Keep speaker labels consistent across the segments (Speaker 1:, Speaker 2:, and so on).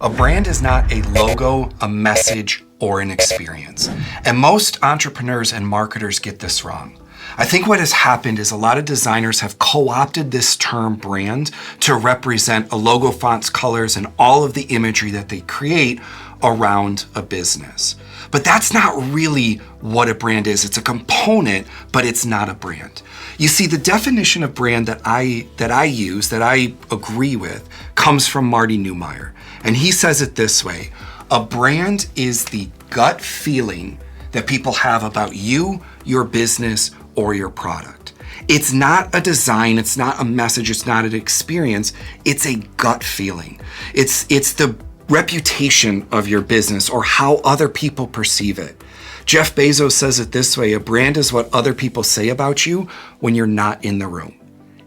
Speaker 1: A brand is not a logo, a message, or an experience. And most entrepreneurs and marketers get this wrong. I think what has happened is a lot of designers have co-opted this term brand to represent a logo, fonts, colors, and all of the imagery that they create around a business. But that's not really what a brand is. It's a component, but it's not a brand. You see, the definition of brand that I use, that I agree with, comes from Marty Neumeier. And he says it this way: a brand is the gut feeling that people have about you, your business, or your product. It's not a design, it's not a message, it's not an experience, it's a gut feeling. It's the reputation of your business or how other people perceive it. Jeff Bezos says it this way: a brand is what other people say about you when you're not in the room.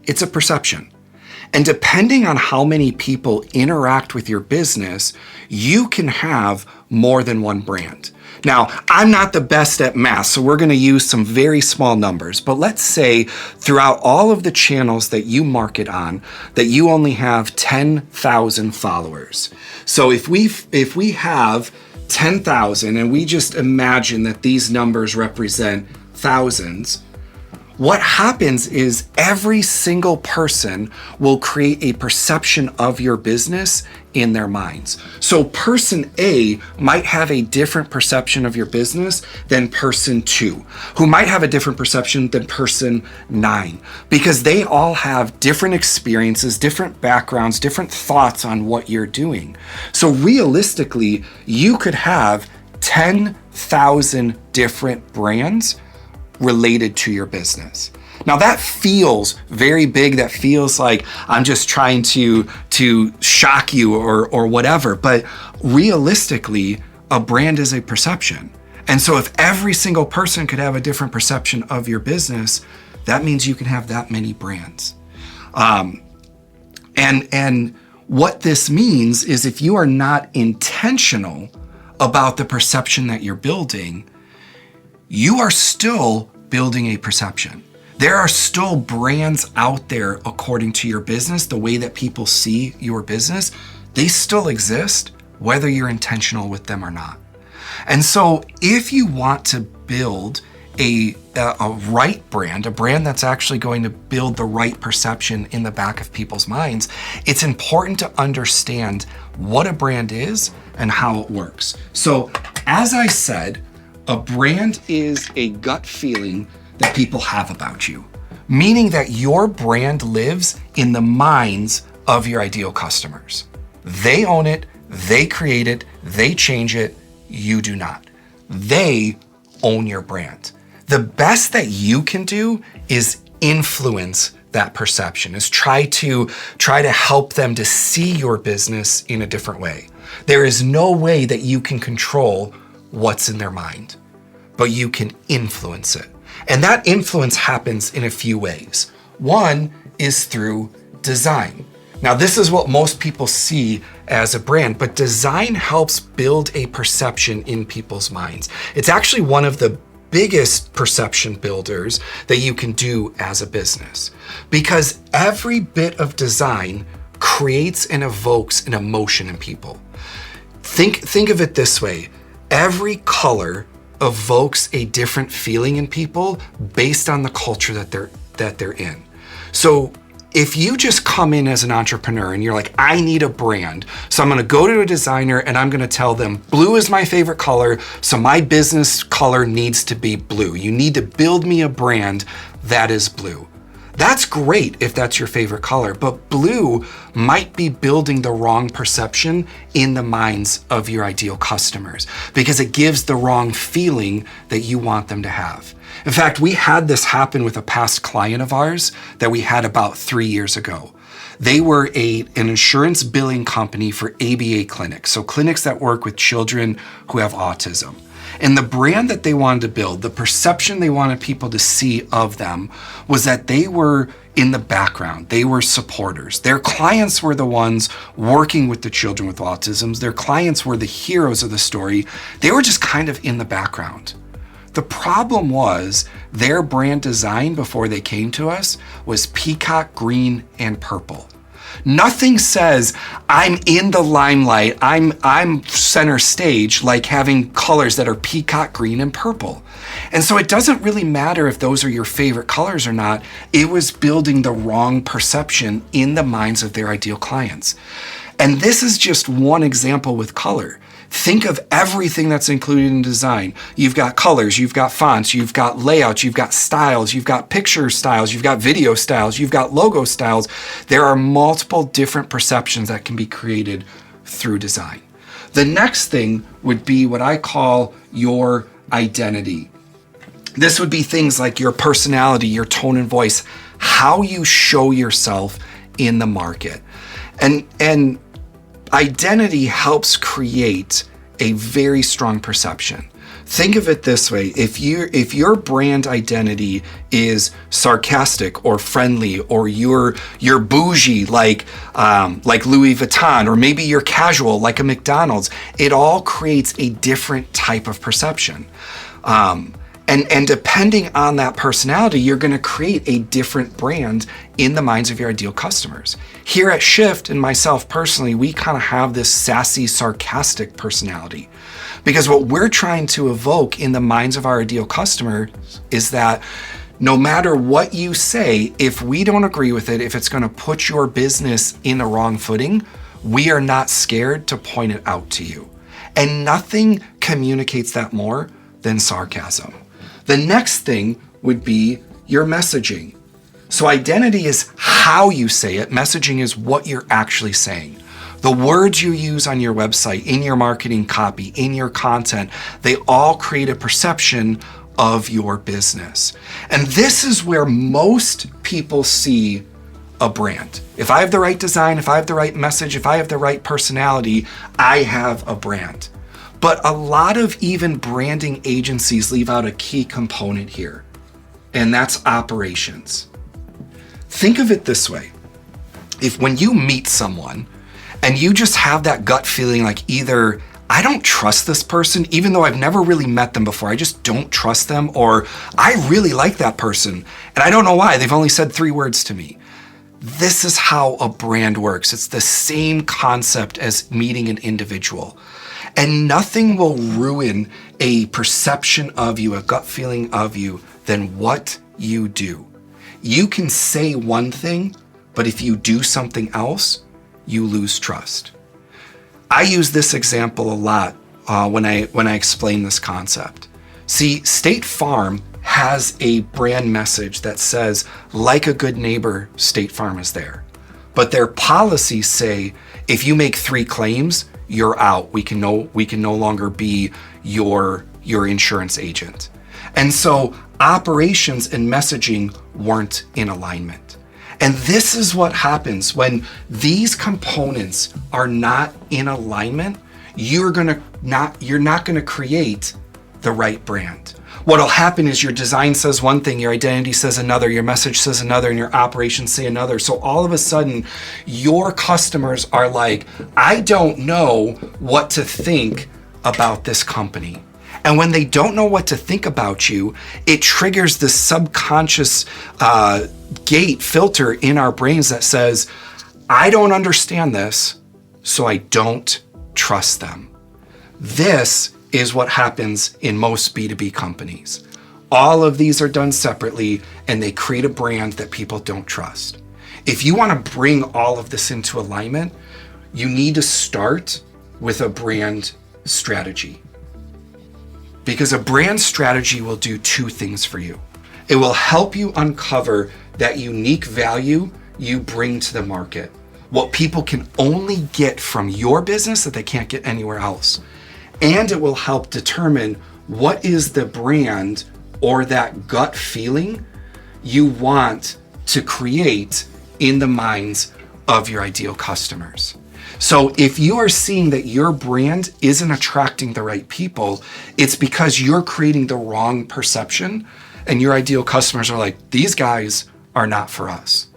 Speaker 1: It's a perception. And depending on how many people interact with your business, you can have more than one brand. Now, I'm not the best at math, so we're going to use some very small numbers. But let's say throughout all of the channels that you market on, that you only have 10,000 followers. So if we have 10,000 and we just imagine that these numbers represent thousands, what happens is every single person will create a perception of your business in their minds. So person A might have a different perception of your business than person 2, who might have a different perception than person 9, because they all have different experiences, different backgrounds, different thoughts on what you're doing. So realistically, you could have 10,000 different brands related to your business. Now that feels very big. That feels like I'm just trying to shock you or whatever. But realistically, a brand is a perception. And so if every single person could have a different perception of your business, that means you can have that many brands. And what this means is if you are not intentional about the perception that you're building, you are still building a perception. There are still brands out there according to your business, the way that people see your business. They still exist, whether you're intentional with them or not. And so if you want to build a right brand, a brand that's actually going to build the right perception in the back of people's minds, it's important to understand what a brand is and how it works. So as I said, a brand is a gut feeling that people have about you, meaning that your brand lives in the minds of your ideal customers. They own it, they create it, they change it, you do not. They own your brand. The best that you can do is influence that perception, is try to help them to see your business in a different way. There is no way that you can control what's in their mind, but you can influence it. And that influence happens in a few ways. One is through design. Now, this is what most people see as a brand, but design helps build a perception in people's minds. It's actually one of the biggest perception builders that you can do as a business, because every bit of design creates and evokes an emotion in people. Think of it this way: every color evokes a different feeling in people based on the culture that they're in. So if you just come in as an entrepreneur and you're like, I need a brand, so I'm gonna go to a designer and I'm gonna tell them blue is my favorite color, so my business color needs to be blue. You need to build me a brand that is blue. That's great if that's your favorite color, but blue might be building the wrong perception in the minds of your ideal customers because it gives the wrong feeling that you want them to have. In fact, we had this happen with a past client of ours that we had about 3 years ago. They were an insurance billing company for ABA clinics, so clinics that work with children who have autism. And the brand that they wanted to build, the perception they wanted people to see of them, was that they were in the background. They were supporters. Their clients were the ones working with the children with autism. Their clients were the heroes of the story. They were just kind of in the background. The problem was their brand design before they came to us was peacock green and purple. Nothing says I'm in the limelight, I'm center stage, like having colors that are peacock green and purple. And so it doesn't really matter if those are your favorite colors or not. It was building the wrong perception in the minds of their ideal clients. And this is just one example with color. Think of everything that's included in design. You've got colors, you've got fonts, you've got layouts, you've got styles, you've got picture styles, you've got video styles, you've got logo styles. There are multiple different perceptions that can be created through design. The next thing would be what I call your identity. This would be things like your personality, your tone and voice, how you show yourself in the market. And identity helps create a very strong perception. Think of it this way. If your brand identity is sarcastic or friendly, or you're bougie like Louis Vuitton, or maybe you're casual like a McDonald's, it all creates a different type of perception. And depending on that personality, you're going to create a different brand in the minds of your ideal customers. Here at Shift, and myself personally, we kind of have this sassy, sarcastic personality. Because what we're trying to evoke in the minds of our ideal customers is that no matter what you say, if we don't agree with it, if it's going to put your business in the wrong footing, we are not scared to point it out to you. And nothing communicates that more than sarcasm. The next thing would be your messaging. So identity is how you say it. Messaging is what you're actually saying. The words you use on your website, in your marketing copy, in your content, they all create a perception of your business. And this is where most people see a brand. If I have the right design, if I have the right message, if I have the right personality, I have a brand. But a lot of even branding agencies leave out a key component here, and that's operations. Think of it this way. If when you meet someone and you just have that gut feeling like either I don't trust this person, even though I've never really met them before, I just don't trust them, or I really like that person and I don't know why, they've only said 3 words to me. This is how a brand works. It's the same concept as meeting an individual. And nothing will ruin a perception of you, a gut feeling of you, than what you do. You can say one thing, but if you do something else, you lose trust. I use this example a lot when I explain this concept. See, State Farm has a brand message that says, like a good neighbor, State Farm is there. But their policies say, if you make 3 claims, you're out. We can no longer be your insurance agent. And so operations and messaging weren't in alignment. And this is what happens when these components are not in alignment. You're not going to create the right brand. What'll happen is your design says one thing, your identity says another, your message says another, and your operations say another. So all of a sudden, your customers are like, I don't know what to think about this company. And when they don't know what to think about you, it triggers this subconscious gate filter in our brains that says, I don't understand this, so I don't trust them. This is what happens in most B2B companies. All of these are done separately, and they create a brand that people don't trust. If you want to bring all of this into alignment, you need to start with a brand strategy. Because a brand strategy will do 2 things for you. It will help you uncover that unique value you bring to the market, what people can only get from your business that they can't get anywhere else. And it will help determine what is the brand or that gut feeling you want to create in the minds of your ideal customers. So if you are seeing that your brand isn't attracting the right people, it's because you're creating the wrong perception, and your ideal customers are like, these guys are not for us.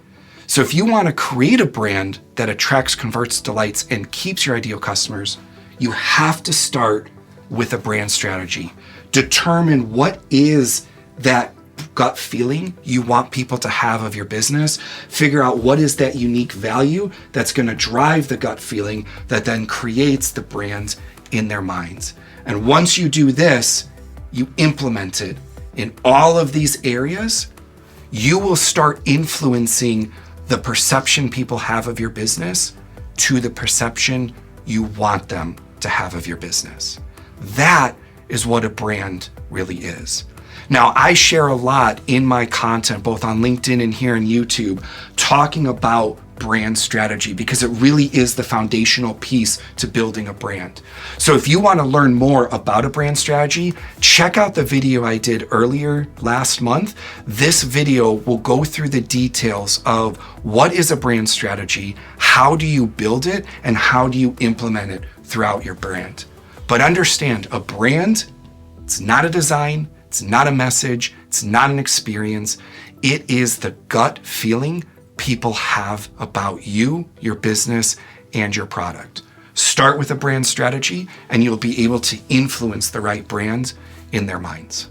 Speaker 1: So if you want to create a brand that attracts, converts, delights, and keeps your ideal customers, you have to start with a brand strategy. Determine what is that gut feeling you want people to have of your business. Figure out what is that unique value that's going to drive the gut feeling that then creates the brand in their minds. And once you do this, you implement it in all of these areas, you will start influencing the perception people have of your business to the perception you want them to have of your business. That is what a brand really is. Now, I share a lot in my content, both on LinkedIn and here on YouTube, talking about brand strategy because it really is the foundational piece to building a brand. So if you want to learn more about a brand strategy, check out the video I did earlier last month. This video will go through the details of what is a brand strategy, how do you build it, and how do you implement it throughout your brand. But understand, a brand, it's not a design, it's not a message, it's not an experience. It is the gut feeling people have about you, your business, and your product. Start with a brand strategy, and you'll be able to influence the right brands in their minds.